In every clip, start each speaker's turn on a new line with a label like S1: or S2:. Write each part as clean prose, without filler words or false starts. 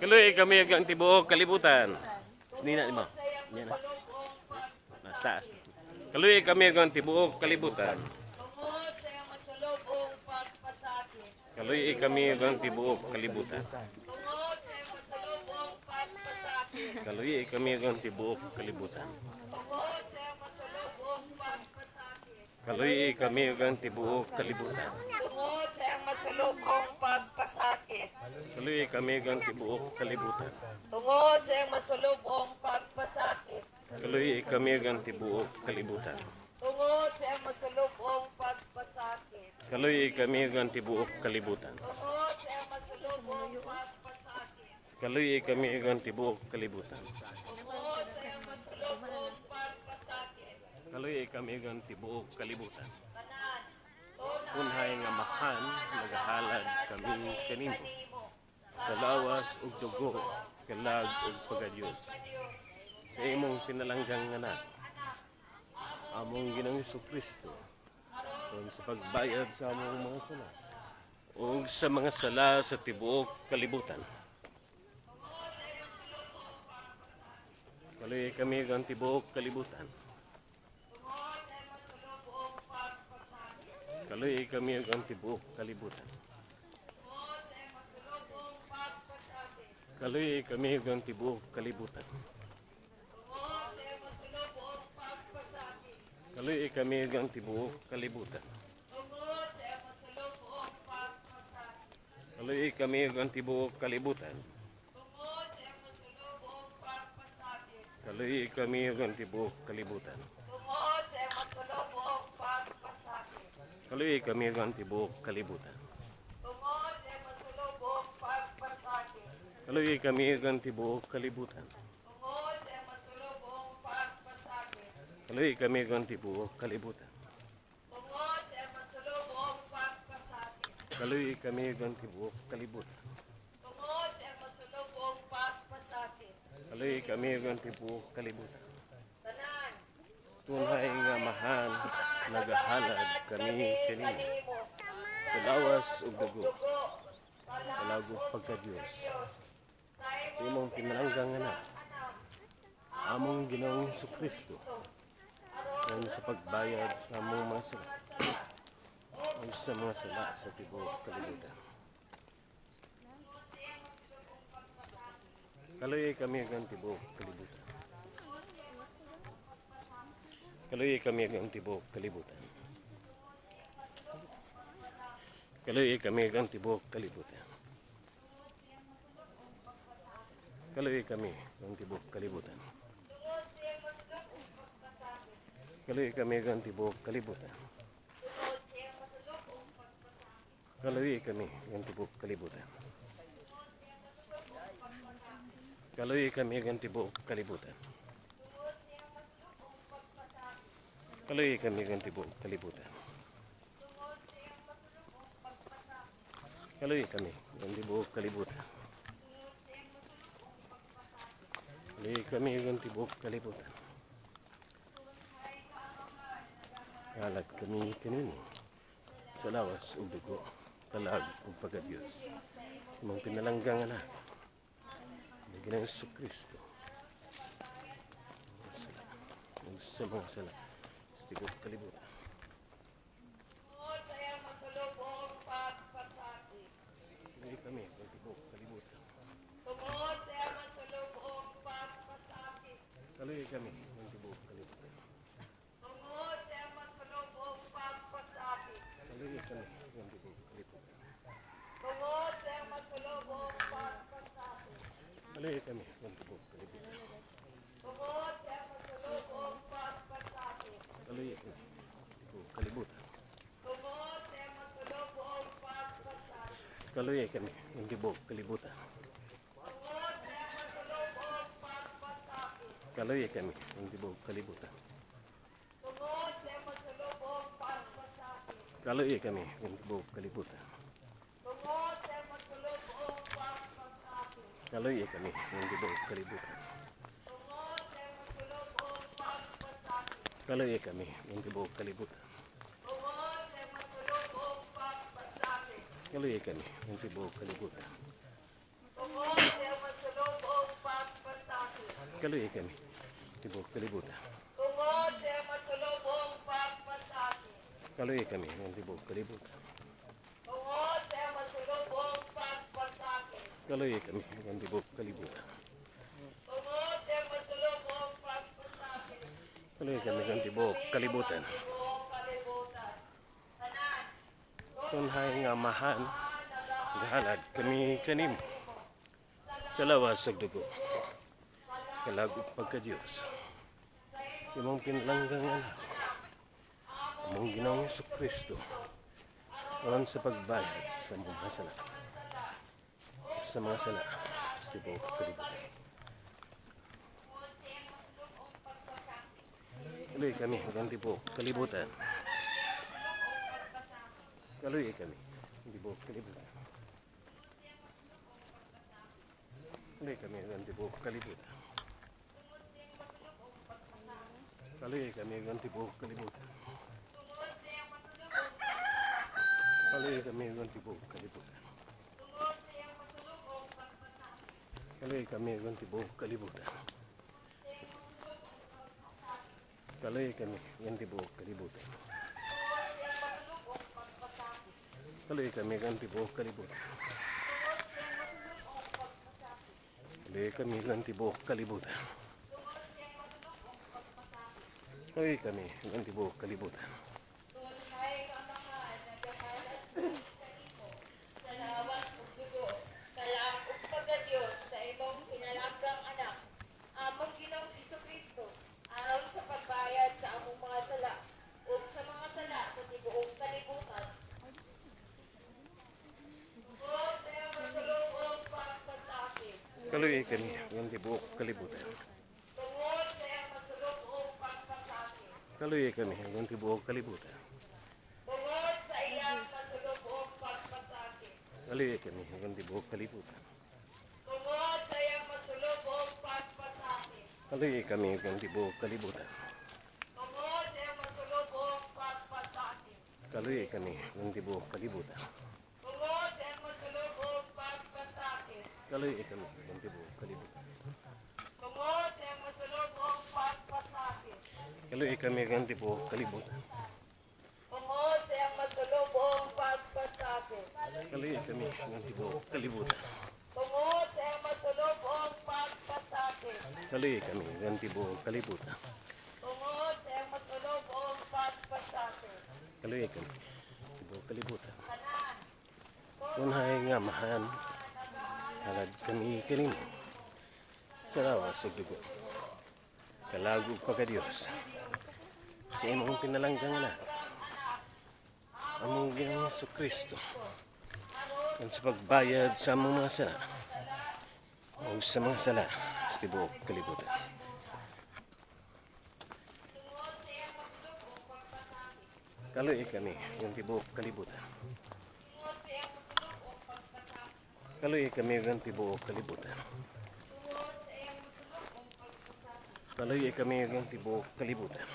S1: Kaluoy kami ang tibuok kalibutan. Sinina ni mo. Yan na. Nas taas. Kaluoy kami ang tibuok kalibutan.
S2: Tungod sa iyong masulubong pagpasakit.
S1: Kaluoy kami ang tibuok kalibutan.
S2: Tungod sa iyong masulubong pagpasakit.
S1: Kaluoy kami ang tibuok kalibutan.
S2: Tungod sa iyong masulubong pagpasakit.
S1: Kaluoy kami ang tibuok kalibutan.
S2: Tungod sa iyong masulubong pagpasakit.
S1: Kaluoy kami ang tibuok kalibutan.
S2: Tungod sa iyong masulubong pagpasakit.
S1: Kaluoy kami ang tibuok kalibutan.
S2: Tungod sa iyong masulubong pagpasakit.
S1: Kaluoy kami ang tibuok kalibutan.
S2: Tungod sa iyong masulubong pagpasakit.
S1: Kaluoy kami ang tibuok kalibutan.
S2: Tungod sa iyong masulubong pagpasakit.
S1: Kaluoy kami ang tibuok kalibutan.
S2: Tanan,
S1: Unhay nga mahan nagahalad kami kanimo. Sa lawas ug dugo, kalag ug pagadios. Sa imong pinalanggang anak, among Ginoong Kristo, kung sa pagbayad sa among mga sala, ug sa mga sala sa tibuok kalibutan. Kaluoy kami ang tibuok kalibutan. Kaluoy kami ang tibuok kalibutan. Kaluoy kami ang tibuok kalibutan. Kaluoy kami ang tibuok kalibutan. Kaluoy kami ang tibuok kalibutan. Kaluoy kami ang tibuok kalibutan. Kaluoy kami ang tibuok kalibutan. Kaluoy kami ang tibuok kalibutan. Kaluoy kami ang tibuok kalibutan. Kaluoy kami ang tibuok kalibutan. Kaluoy kami ang tibuok kalibutan. Tunhay nga mahan nagahalad kami kanimo. Sa lawas ug dugo, kalag ug pagkadios. Sa imong pinalanggang anak, among Ginoong Kristo, kung sa pagbayad sa among mga sala, ug sa mga sala sa tibuok kalibutan. Kaluoy kami ang tibuok kalibutan. Kaluoy kami ang tibuok kalibutan. Kaluoy kami ang tibuok kalibutan. Kaluoy kami ang tibuok kalibutan. Kaluoy kami ang tibuok kalibutan. Kaluoy kami ang tibuok kalibutan. Kaluoy kami ang tibuok kalibutan. Kaluoy kami ang tibuok kalibutan. Kaluoy kami ang tibuok kalibutan. Kaluoy kami ang tibuok kalibutan. Halad kami kanino sa lawas ug dugo, kalag ug pagkadios. Imong pinalanggang anak, ang Ginoong Kristo. Ug sa mga sala sa tibuok kalibutan. Kaluoy kami ang tibuok kalibutan. Kaluoy kami ang tibuok kalibutan. Kaluoy kami ang tibuok kalibutan. Kaluoy kami ang tibuok kalibutan. Kaluoy kami tibuok kalibutan. Kaluoy kami ang tibuok kalibutan. Kaluoy kami ang tibuok kalibutan. Kaluoy kami ang tibuok kalibutan. Kaluoy kami ang tibuok kalibutan. Kaluoy kami ang tibuok kalibutan. Kaluoy kami ang tibuok kalibutan. Kaluoy kami, tibuok kalibutan.
S2: Tungod sa iyong masulubong pagpasakit.
S1: Kaluoy kami, ng tibuok kalibutan.
S2: Tungod sa iyong masulubong pagpasakit.
S1: Kaluoy kami, ng tibuok kalibutan.
S2: Tungod sa iyong masulubong pagpasakit.
S1: Kaluoy kami, ng tibuok kalibutan.
S2: Tibuok kalibutan. Tanan.
S1: Tunhay nga mahan, gahalad kami kanimo. Sa lawas sa dugo, kalagop pagka-Diyos. Sa imong pinalanggang anak, among Ginoong Jesucristo, aron sa pagbayad sa mga sala. Sa mga sala, sa tibuok kalibutan. Kaluoy kami, ang tibuok kalibutan. Kaluoy kami, ang tibuok kalibutan. Kaluoy kami, ang tibuok kalibutan. Kaluoy kami, ang tibuok kalibutan. Kaluoy kami, ang tibuok kalibutan. Kaluoy kami, ang tibuok kalibutan. Kaluoy kami, ang tibuok kalibutan. Kaluoy kami, ang tibuok kalibutan. Kaluoy kami, ang tibuok kalibutan. Kaluoy kami, ang tibuok kalibutan.
S2: Tunhay nga mahal, nagahalad kanimo. Sa lawas ug dugo, kalag ug pagka-Diyos sa imong pinalanggang anak, among Ginoong Jesucristo, aron sa pagbayad sa among mga sala ug sa mga sala sa tibuok kalibutan. Tungod sa iyong masulubong pagpasakit.
S1: Kaluoy kami, ang tibuok kalibutan.
S2: Tungod sa iyong masulubong pagpasakit.
S1: Kaluoy kami, ang tibuok kalibutan.
S2: Tungod sa iyang masulubong pagpasakit.
S1: Kaluoy kami, ang tibuok kalibutan.
S2: Tungod sa iyang masulubong pagpasakit.
S1: Kaluoy kami, ang tibuok kalibutan.
S2: Tungod sa iyang masulubong pagpasakit.
S1: Kaluoy kami, ang tibuok kalibutan.
S2: Tungod sa iyang masulubong pagpasakit.
S1: Kaluoy kami, ang tibuok kalibutan.
S2: Tungod sa iyang masulubong pagpasakit.
S1: Kaluoy kami, ang tibuok kalibutan.
S2: Tungod sa iyang masulubong pagpasakit.
S1: Kaluoy kami, ang tibuok kalibutan.
S2: Tungod sa iyang masulubong pagpasakit.
S1: Kaluoy kami, ang tibuok kalibutan.
S2: Tungod sa iyang masulubong pagpasakit.
S1: Kaluoy kami, tibuok kalibutan.
S2: Tanan.
S1: Tunhay nga mahan, halad kami kanimo. Sa lawas sa dugo, kalagop pagka-Diyos. Sa imong pinalanggang anak, among Ginoong Jesucristo, aron sa pagbayad sa among mga sala o sa mga sala sa tibuok kalibutan.
S2: Tungod sa iyang masulubong pagpasakit.
S1: Kaluoy kami, ang tibuok kalibutan.
S2: Tungod sa iyang masulubong pagpasakit.
S1: Kaluoy kami, ang tibuok kalibutan.
S2: Tungod sa iyang masulubong pagpasakit.
S1: Kaluoy kami, ang tibuok kalibutan.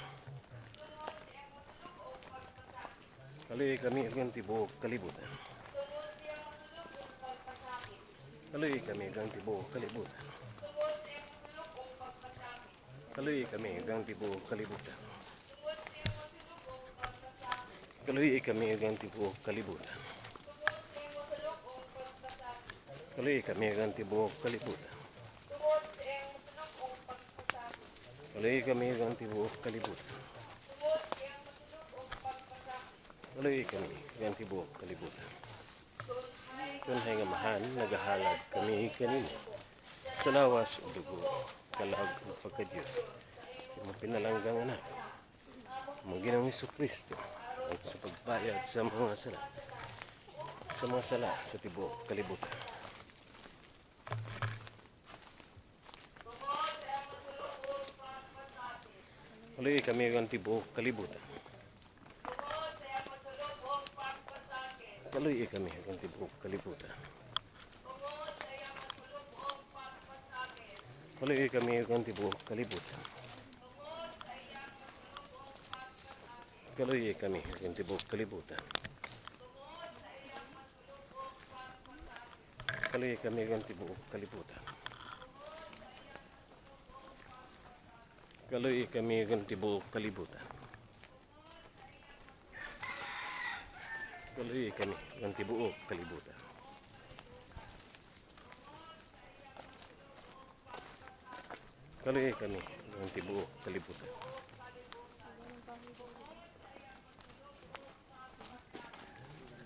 S2: Tungod sa iyang masulubong pagpasakit.
S1: Kaluoy kami, ang tibuok kalibutan.
S2: Tungod sa iyang masulubong pagpasakit.
S1: Kaluoy kami, ang tibuok kalibutan.
S2: Tungod sa iyang masulubong pagpasakit.
S1: Kaluoy kami, ang tibuok kalibutan.
S2: Tungod sa iyang masulubong pagpasakit.
S1: Kaluoy kami, ang tibuok kalibutan.
S2: Tungod sa iyang masulubong pagpasakit.
S1: Kaluoy kami, ang tibuok kalibutan.
S2: Tungod sa iyang masulubong pagpasakit.
S1: Kaluoy kami, ang tibuok kalibutan.
S2: Tungod sa iyang masulubong pagpasakit.
S1: Kaluoy kami, ang tibuok kalibutan.
S2: Tunhay
S1: Tunhay nga mahan, nagahalad kami kanimo. Sa lawas o dugo, kalag o pagka-Diyos. Sa imong pinalanggang anak, among Ginoong Jesucristo, aron sa pagbayad sa mga sala. Sa mga sala sa tibuok kalibutan.
S2: tungod sa iyang masulubong pagpasakit.
S1: Kaluoy kami, ang tibuok kalibutan.
S2: Tungod sa iyang masulubong pagpasakit.
S1: Kaluoy kami, ang tibuok kalibutan.
S2: Tungod sa iyang masulubong pagpasakit.
S1: Kaluoy kami, ang tibuok kalibutan.
S2: Tungod sa iyang masulubong pagpasakit.
S1: Kaluoy kami, ang tibuok kalibutan.
S2: Tungod sa iyang masulubong pagpasakit.
S1: Kaluoy kami, ang tibuok kalibutan. Kaloy kami ang tibuok kalibutan. Kaloy kami ang tibuok kalibutan. Kaloy kami ang tibuok kalibutan.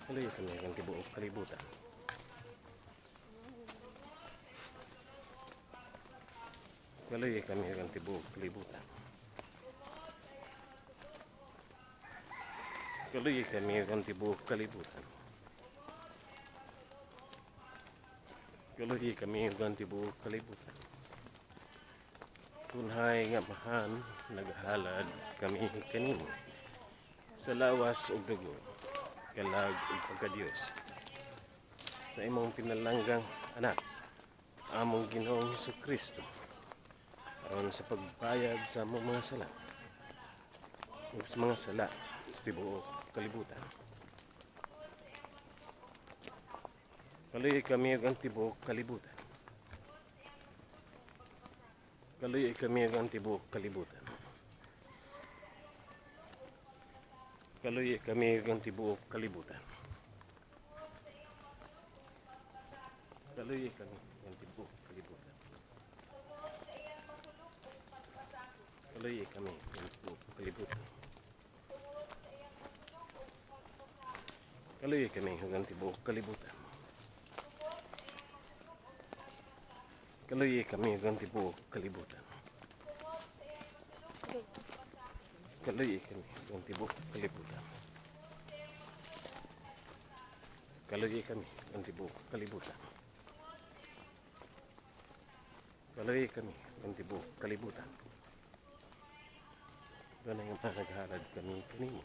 S1: Kaloy kami ang tibuok kalibutan. Kaloy kami ang tibuok kalibutan. Kaloy kami ang tibuok kalibutan. Kaloy kami ang tibuok kalibutan. Tunhay nga mahan, naghalad kami kanimo. Sa lawas ug dugo, kalag ug pagka-Dios. Sa imong pinalanggang anak, among Ginoong Hesukristo, aron sa pagbayad sa among mga sala, ug sa mga sala sa tibuok kalibutan. Kaloy kami ang tibuok kalibutan. Kaloy kami ang tibuok kalibutan. Kaloy kami ang tibuok kalibutan. Kaloy kami ang tibuok kalibutan. Kaloy kami ang tibuok kalibutan. Kaloy kami ang tibuok kalibutan. Kaloy kami ang tibuok kalibutan. Kaloy kami ang tibuok kalibutan. Kaloy kami ang tibuok kalibutan. Kaloy kami ang tibuok kalibutan. Ganay ang panaghalad kami kanimo.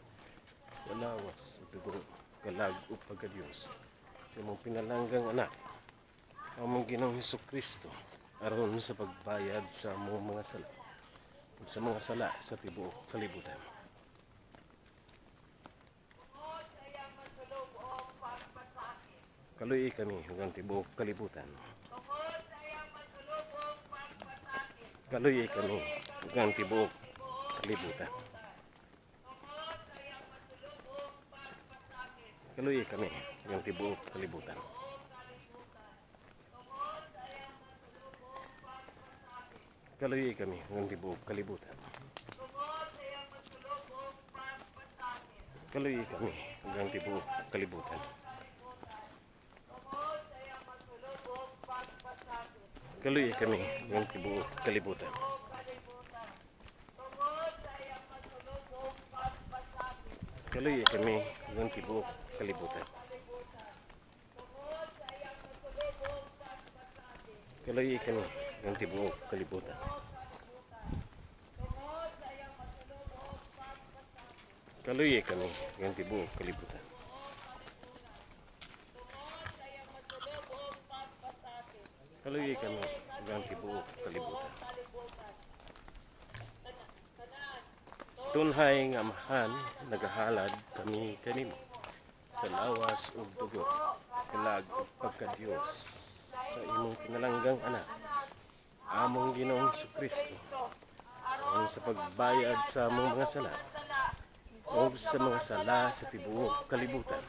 S1: Sa lawas ug dugo, kalag ug pagka-Dios. Sa imong pinalanggang anak, among Ginoong Hesukristo, aron sa pagbayad sa among mga sala ug sa mga sala sa tibuok kalibutan. Kaloy kami ang tibuok kalibutan. Kaloy kami ang tibuok kalibutan. Kaloy kami ang tibuok kalibutan. Kaloy kami ang tibuok kalibutan. Kaloy kami ang tibuok kalibutan. Kaloy kami ang tibuok kalibutan. Kaloy kami ang tibuok kalibutan. Kaloy kami ang tibuok kalibutan. Kaloy kami ang tibuok kalibutan. Kaloy kami ang tibuok kalibutan. Tunhay nga amahan, nagahalad kami kanimo. Sa lawas ug dugo, kalag ug pagka-Dios. Sa imong pinalanggang anak, among Ginoong Hesukristo, aron sa pagbayad sa among mga sala ug sa mga sala sa tibuok kalibutan.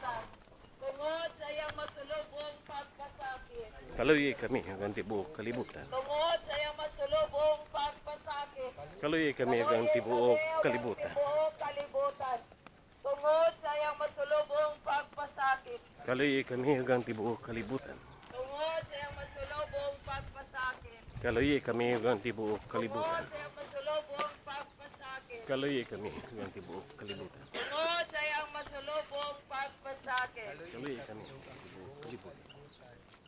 S2: Tungod sa iyang masulubong pagpasakit.
S1: Kaloy kami ang tibuok kalibutan.
S2: Tungod sa iyang masulubong pagpasakit.
S1: Kaloy kami ang tibuok kalibutan.
S2: Tungod sa iyang masulubong pagpasakit.
S1: Kaloy kami ang tibuok kalibutan.
S2: Tungod sa iyang masulubong pagpasakit.
S1: Kaloy kami ang tibuok kalibutan.
S2: Tungod sa iyang masulubong pagpasakit.
S1: Kaloy kami ang tibuok kalibutan.
S2: Tungod sa iyang masulubong pagpasakit.
S1: Kaloy kami ang tibuok kalibutan.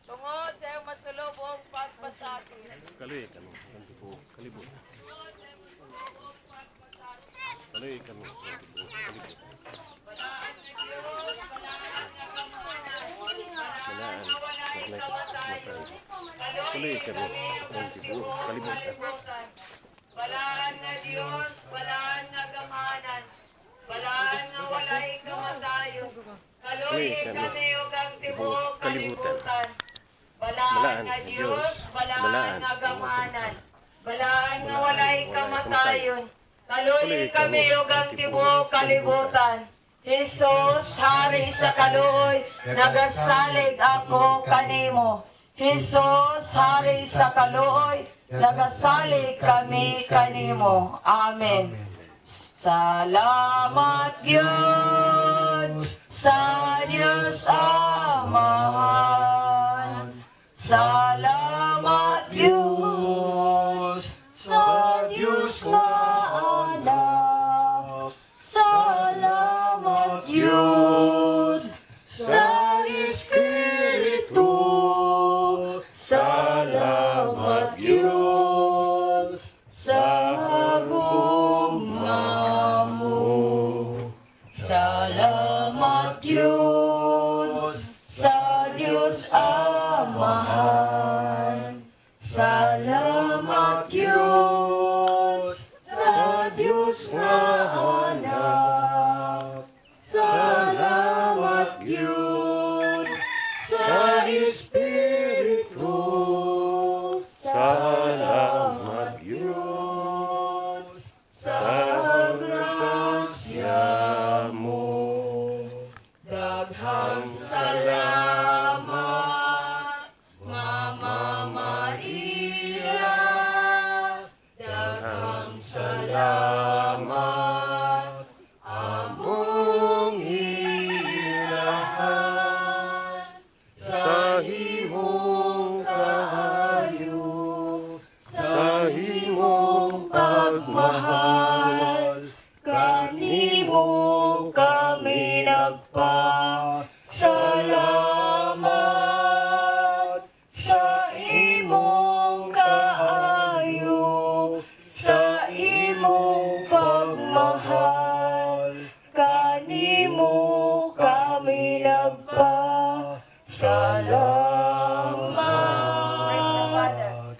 S2: Tungod sa iyang masulubong pagpasakit.
S1: Kaloy kami ang tibuok kalibutan. Kaloy kami ang tibuok kalibutan. Salaan na may kapatid. Kaloy kami ang tibuok kalibutan.
S2: Balaan na Diyos, balaan na gamanan, balaan na walay kamatayon. Kaloy kami ug ang tibuok kalibutan. Balaan na Diyos, balaan na gamanan, Balaan nga walay kamatayon. Kaluoy kami ug ang tibuok kalibutan. Jesus, hari sa kaluoy, nagasalig ako kanimo. Jesus, hari sa kaluoy, nagasalig kami kanimo. Amen. Salamat Diyos sa Diyos Amahan. Salamat Diyos sa Diyos nga Anak. Salamat Diyos sa Espiritu. Salamat Diyos sa gugma mo. Salamat Diyos sa Diyos Amahan. Salamat Diyos sa Diyos nga Anak. Salamat Diyos sa Espiritu.
S1: Salamat Diyos sa grasya mo.
S2: Daghang salamat, Mama Maria. Daghang salamat, among ilahan. Sa imong kahayo, sa imong pagmahal, kanimo kami nagpasalamat. Sa imong kaayo, sa imong pagmahal, kanimo kami nagpasalamat.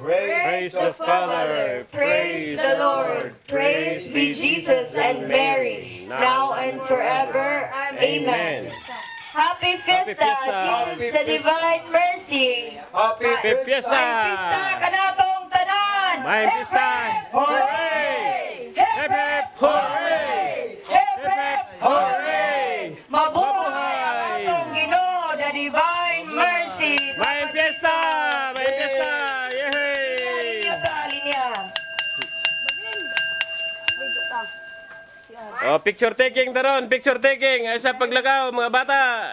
S1: Praise the Father,
S2: Praise the Lord. Praise be Jesus and Mary, now and forever. Amen. Happy Fiesta,
S1: Fiesta.
S2: Jesus the Divine Mercy.
S3: Happy
S1: Fiesta!
S2: May pista kanatong tanan.
S1: May pista!
S2: Hooray!
S1: Hip hip hooray!
S2: Hip
S1: hip hooray!
S2: Mabuhay ang atong Ginoo, the Divine Mercy.
S1: May piyesta! May piyesta! Yay!
S2: Linya.
S1: Oh, picture taking daron, picture taking. Ay sa paglakaw mga bata.